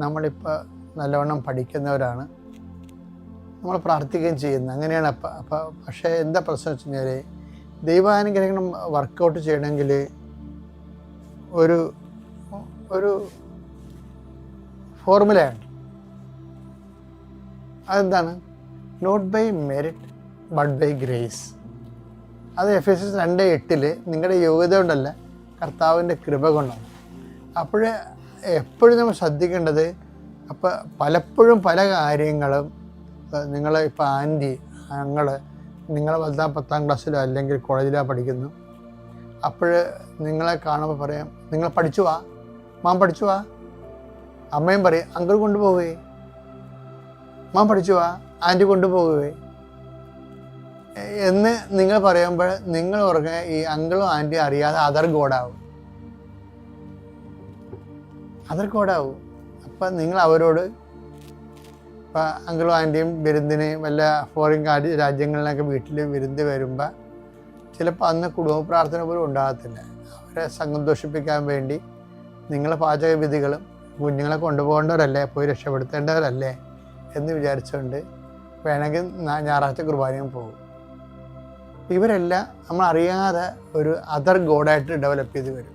നമ്മളിപ്പോൾ നല്ലവണ്ണം പഠിക്കുന്നവരാണ്, നമ്മൾ പ്രാർത്ഥിക്കുകയും ചെയ്യുന്നത്, അങ്ങനെയാണ്. പക്ഷേ എന്താ പ്രശ്നം വെച്ച് കഴിഞ്ഞാൽ, ദൈവാനുഗ്രഹം വർക്കൗട്ട് ചെയ്യണമെങ്കിൽ ഒരു ഒരു ഫോർമുലയാണ്. അതെന്താണ്? Not by merit but by grace. അത് എഫെസ്യസ് 2:8 നിങ്ങളുടെ യോഗ്യത കൊണ്ടല്ല, കർത്താവിൻ്റെ കൃപ കൊണ്ടാണ്. എപ്പോഴും നമ്മൾ ശ്രദ്ധിക്കേണ്ടത്, അപ്പോൾ പലപ്പോഴും പല കാര്യങ്ങളും നിങ്ങൾ ഇപ്പോൾ നിങ്ങൾ 10ാം ക്ലാസ്സിലോ അല്ലെങ്കിൽ കോളേജിലോ പഠിക്കുന്നു. അപ്പോൾ നിങ്ങളെ കാണുമ്പോൾ പറയാം, നിങ്ങൾ പഠിച്ചു വാ, മാം പഠിച്ചു വാ. അമ്മയും പറയും, അങ്കിൾ കൊണ്ടുപോകുകയെ, മാം പഠിച്ചു വാ, ആൻറ്റി കൊണ്ടുപോകുകയെ എന്ന് നിങ്ങൾ പറയുമ്പോൾ നിങ്ങൾ ഓർക്കുക, ഈ അങ്കിളും ആൻറ്റിയും അറിയാതെ അതർ ഗോഡാവും. അപ്പം നിങ്ങൾ അവരോട്, ഇപ്പം അങ്കിളും ആൻറ്റിയും വിരുന്നിന് വല്ല ഫോറിൻ രാജ്യങ്ങളിലൊക്കെ വീട്ടിൽ വിരുന്ന് വരുമ്പോൾ ചിലപ്പോൾ അന്ന് കുടുംബ പ്രാർത്ഥന പോലും ഉണ്ടാകത്തില്ല. അവരെ സന്തോഷിപ്പിക്കാൻ വേണ്ടി നിങ്ങളെ പാചകവിധികളും കുഞ്ഞുങ്ങളെ കൊണ്ടുപോകേണ്ടവരല്ലേ, പോയി രക്ഷപ്പെടുത്തേണ്ടവരല്ലേ എന്ന് വിചാരിച്ചുകൊണ്ട് വേണമെങ്കിൽ ഞായറാഴ്ച കുർബാനയും പോകും. ഇവരെല്ലാം നമ്മൾ അറിയാതെ ഒരു അതർ ഗോഡായിട്ട് ഡെവലപ്പ് ചെയ്ത് വരും.